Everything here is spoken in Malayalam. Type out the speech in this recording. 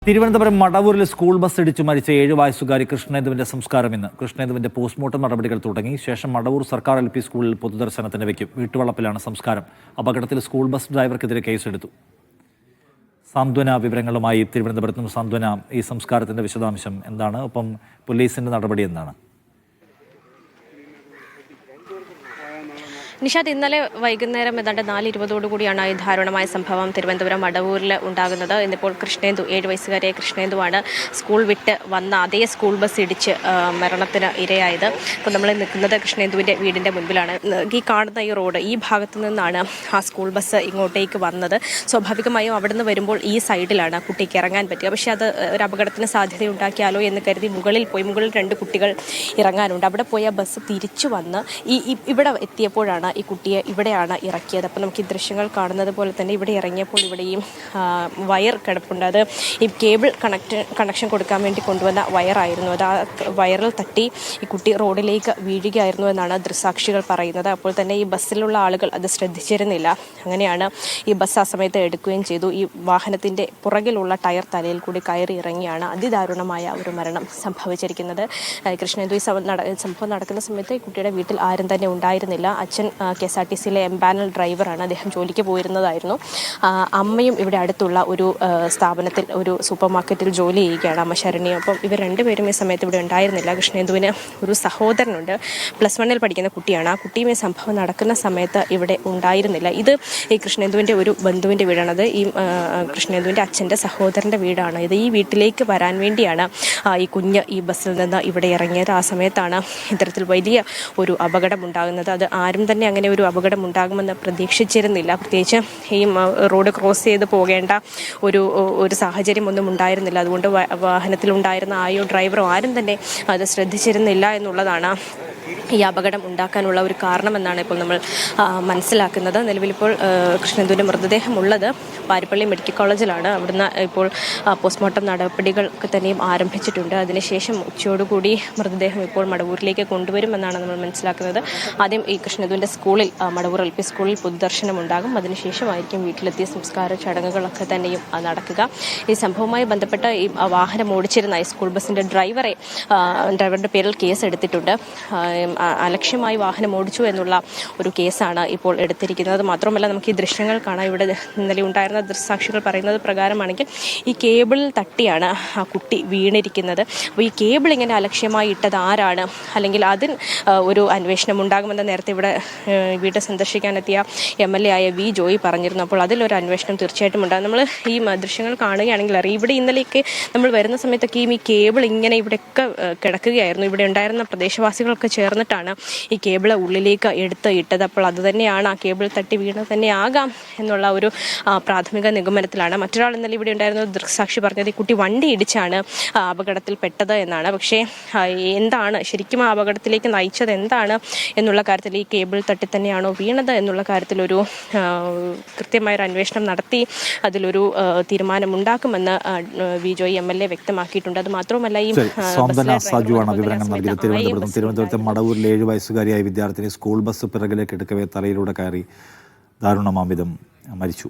തിരുവനന്തപുരം മടവൂരിൽ സ്കൂൾ ബസ് ഇടിച്ചു മരിച്ച 7 വയസ്സുകാരി കൃഷ്ണേന്ദുവിന്റെ സംസ്കാരം ഇന്ന്. കൃഷ്ണേന്ദുവിന്റെ പോസ്റ്റ്മോർട്ടം നടപടികൾ തുടങ്ങി. ശേഷം മടവൂർ സർക്കാർ LP സ്കൂളിൽ പൊതുദർശനത്തിന് വയ്ക്കും. വീട്ടുവളപ്പിലാണ് സംസ്കാരം. അപകടത്തിൽ സ്കൂൾ ബസ് ഡ്രൈവർക്കെതിരെ കേസെടുത്തു. സാന്ത്വന വിവരങ്ങളുമായി തിരുവനന്തപുരത്തും സാന്ത്വന, ഈ സംസ്കാരത്തിന്റെ വിശദാംശം എന്താണ്? ഒപ്പം പോലീസിന്റെ നടപടി എന്താണ്? നിഷാദ്, ഇന്നലെ വൈകുന്നേരം ഏതാണ്ട് 4:20 ഈ ദാരുണമായ സംഭവം തിരുവനന്തപുരം മടവൂരിൽ ഉണ്ടാകുന്നത്. ഇന്നിപ്പോൾ കൃഷ്ണേന്ദു, 7 വയസ്സുകാരിയായ കൃഷ്ണേന്ദുവാണ് സ്കൂൾ വിട്ട് വന്ന അതേ സ്കൂൾ ബസ് ഇടിച്ച് മരണത്തിന് ഇരയായത്. ഇപ്പോൾ നമ്മൾ നിൽക്കുന്നത് കൃഷ്ണേന്ദുവിൻ്റെ വീടിൻ്റെ മുൻപിലാണ്. ഈ കാണുന്ന ഈ റോഡ്, ഈ ഭാഗത്തു നിന്നാണ് ആ സ്കൂൾ ബസ് ഇങ്ങോട്ടേക്ക് വന്നത്. സ്വാഭാവികമായും അവിടെ നിന്ന് വരുമ്പോൾ ഈ സൈഡിലാണ് കുട്ടിക്ക് ഇറങ്ങാൻ പറ്റുക. പക്ഷേ അത് ഒരു അപകടത്തിന് സാധ്യതയുണ്ടാക്കിയാലോ എന്ന് കരുതി മുകളിൽ 2 കുട്ടികൾ ഇറങ്ങാനുണ്ട്. അവിടെ പോയ ബസ് തിരിച്ചു വന്ന് ഇവിടെ എത്തിയപ്പോഴാണ് ഈ കുട്ടിയെ ഇവിടെയാണ് ഇറക്കിയത്. അപ്പോൾ നമുക്ക് ഈ ദൃശ്യങ്ങൾ കാണുന്നത് പോലെ തന്നെ ഇവിടെ ഇറങ്ങിയപ്പോൾ ഇവിടെയും വയർ കിടപ്പുണ്ട്. അത് ഈ കേബിൾ കണക്ഷൻ കൊടുക്കാൻ വേണ്ടി കൊണ്ടുവന്ന വയറായിരുന്നു. അത് ആ വയറിൽ തട്ടി ഈ കുട്ടി റോഡിലേക്ക് വീഴുകയായിരുന്നു എന്നാണ് ദൃക്സാക്ഷികൾ പറയുന്നത്. അപ്പോൾ തന്നെ ഈ ബസ്സിലുള്ള ആളുകൾ അത് ശ്രദ്ധിച്ചിരുന്നില്ല. അങ്ങനെയാണ് ഈ ബസ് ആ സമയത്ത് എടുക്കുകയും ചെയ്തു. ഈ വാഹനത്തിൻ്റെ പുറകിലുള്ള ടയർ തലയിൽ കൂടി കയറി ഇറങ്ങിയാണ് അതിദാരുണമായ ഒരു മരണം സംഭവിച്ചിരിക്കുന്നത്. കൃഷ്ണേന്ദു, ഈ സംഭവം നടക്കുന്ന സമയത്ത് ഈ കുട്ടിയുടെ വീട്ടിൽ ആരും തന്നെ ഉണ്ടായിരുന്നില്ല. അച്ഛൻ KSRTCയിലെ എംപാനൽ ഡ്രൈവറാണ്. അദ്ദേഹം ജോലിക്ക് പോയിരുന്നതായിരുന്നു. അമ്മയും ഇവിടെ അടുത്തുള്ള ഒരു സ്ഥാപനത്തിൽ, ഒരു സൂപ്പർ മാർക്കറ്റിൽ ജോലി ചെയ്യുകയാണ്, അമ്മ ശരണ്യ. അപ്പം ഇവർ രണ്ടുപേരും ഈ സമയത്ത് ഇവിടെ ഉണ്ടായിരുന്നില്ല. കൃഷ്ണേന്ദുവിന് ഒരു സഹോദരനുണ്ട്, +1 പഠിക്കുന്ന കുട്ടിയാണ്. ആ കുട്ടിയും ഈ സംഭവം നടക്കുന്ന സമയത്ത് ഇവിടെ ഉണ്ടായിരുന്നില്ല. ഇത് ഈ കൃഷ്ണേന്ദുവിൻ്റെ ഒരു ബന്ധുവിൻ്റെ വീടാണത്. ഈ കൃഷ്ണേന്ദുവിൻ്റെ അച്ഛൻ്റെ സഹോദരൻ്റെ വീടാണ് ഇത്. ഈ വീട്ടിലേക്ക് വരാൻ വേണ്ടിയാണ് ഈ കുഞ്ഞ് ഈ ബസ്സിൽ നിന്ന് ഇവിടെ ഇറങ്ങിയത്. ആ സമയത്താണ് ഇത്തരത്തിൽ വലിയ ഒരു അപകടം ഉണ്ടാകുന്നത്. അത് ആരും തന്നെ അങ്ങനെ ഒരു അപകടം ഉണ്ടാകുമെന്ന് പ്രതീക്ഷിച്ചിരുന്നില്ല. പ്രത്യേകിച്ച് ഈ റോഡ് ക്രോസ് ചെയ്ത് പോകേണ്ട ഒരു സാഹചര്യം ഒന്നും ഉണ്ടായിരുന്നില്ല. അതുകൊണ്ട് വാഹനത്തിലുണ്ടായിരുന്ന ഡ്രൈവറോ ആരും തന്നെ അത് ശ്രദ്ധിച്ചിരുന്നില്ല എന്നുള്ളതാണ് ഈ അപകടം ഉണ്ടാക്കാനുള്ള ഒരു കാരണമെന്നാണ് ഇപ്പോൾ നമ്മൾ മനസ്സിലാക്കുന്നത്. നിലവിലിപ്പോൾ കൃഷ്ണേന്ദുവിൻ്റെ മൃതദേഹം ഉള്ളത് പാരിപ്പള്ളി മെഡിക്കൽ കോളേജിലാണ്. അവിടുന്ന് ഇപ്പോൾ പോസ്റ്റ്മോർട്ടം നടപടികളൊക്കെ തന്നെയും ആരംഭിച്ചിട്ടുണ്ട്. അതിനുശേഷം ഉച്ചയോടുകൂടി മൃതദേഹം ഇപ്പോൾ മടവൂരിലേക്ക് കൊണ്ടുവരുമെന്നാണ് നമ്മൾ മനസ്സിലാക്കുന്നത്. ആദ്യം ഈ കൃഷ്ണേന്ദുവിൻ്റെ സ്കൂളിൽ, മടവൂർ LP സ്കൂളിൽ പൊതുദർശനം ഉണ്ടാകും. അതിനുശേഷമായിരിക്കും വീട്ടിലെത്തിയ സംസ്കാര ചടങ്ങുകളൊക്കെ തന്നെയും നടക്കുക. ഈ സംഭവവുമായി ബന്ധപ്പെട്ട് ഈ വാഹനം ഓടിച്ചിരുന്ന ഈ സ്കൂൾ ബസ്സിൻ്റെ ഡ്രൈവറുടെ പേരിൽ കേസ് എടുത്തിട്ടുണ്ട്. അലക്ഷ്യമായി വാഹനം ഓടിച്ചു എന്നുള്ള ഒരു കേസാണ് ഇപ്പോൾ എടുത്തിരിക്കുന്നത്. മാത്രമല്ല, നമുക്ക് ഈ ദൃശ്യങ്ങൾ കാണാം. ഇവിടെ ഇന്നലെ ഉണ്ടായിരുന്ന ദൃക്സാക്ഷികൾ പറയുന്നത് പ്രകാരമാണെങ്കിൽ ഈ കേബിളിൽ തട്ടിയാണ് ആ കുട്ടി വീണിരിക്കുന്നത്. അപ്പോൾ ഈ കേബിൾ ഇങ്ങനെ അലക്ഷ്യമായി ഇട്ടത് ആരാണ്, അല്ലെങ്കിൽ അതിന് ഒരു അന്വേഷണം ഉണ്ടാകുമെന്ന് നേരത്തെ ഇവിടെ വീട് സന്ദർശിക്കാനെത്തിയ MLA ആയ V. ജോയി പറഞ്ഞിരുന്നു. അപ്പോൾ അതിലൊരു അന്വേഷണം തീർച്ചയായിട്ടും ഉണ്ടാകും. നമ്മൾ ഈ ദൃശ്യങ്ങൾ കാണുകയാണെങ്കിൽ അറിയാം, ഇവിടെ ഇന്നലെയൊക്കെ നമ്മൾ വരുന്ന സമയത്തൊക്കെയും ഈ കേബിൾ ഇങ്ങനെ ഇവിടെയൊക്കെ കിടക്കുകയായിരുന്നു. ഇവിടെ ഉണ്ടായിരുന്ന പ്രദേശവാസികളൊക്കെ ചേർന്നിട്ടാണ് ഈ കേബിൾ ഉള്ളിലേക്ക് ഇട്ടത്. അപ്പോൾ അത് തന്നെയാണ്, ആ കേബിൾ തട്ടി വീണത് തന്നെ ആകാം എന്നുള്ള ഒരു പ്രാഥമിക നിഗമനത്തിലാണ്. മറ്റൊരാൾ ഇന്നലെ ഇവിടെ ഉണ്ടായിരുന്ന ദൃക്സാക്ഷി പറഞ്ഞത് ഈ കുട്ടി വണ്ടി ഇടിച്ചാണ് അപകടത്തിൽ പെട്ടത് എന്നാണ്. പക്ഷേ എന്താണ് ശരിക്കും ആ അപകടത്തിലേക്ക് നയിച്ചത് എന്താണ് എന്നുള്ള കാര്യത്തിൽ, ഈ കേബിൾ തട്ടി തന്നെയാണോ വീണത് എന്നുള്ള കാര്യത്തിലൊരു കൃത്യമായൊരു അന്വേഷണം നടത്തി അതിലൊരു തീരുമാനമുണ്ടാക്കുമെന്ന് V. ജോയി MLA വ്യക്തമാക്കിയിട്ടുണ്ട്. അത് മാത്രമല്ല, ഈ തിരുവനന്തപുരത്തെ മടവൂരിൽ 7 വയസ്സുകാരിയായ വിദ്യാർത്ഥിനി സ്കൂൾ ബസ് പിറകിലേക്ക് എടുക്കവേ തലയിലൂടെ കയറി ദാരുണമാംവിധം മരിച്ചു.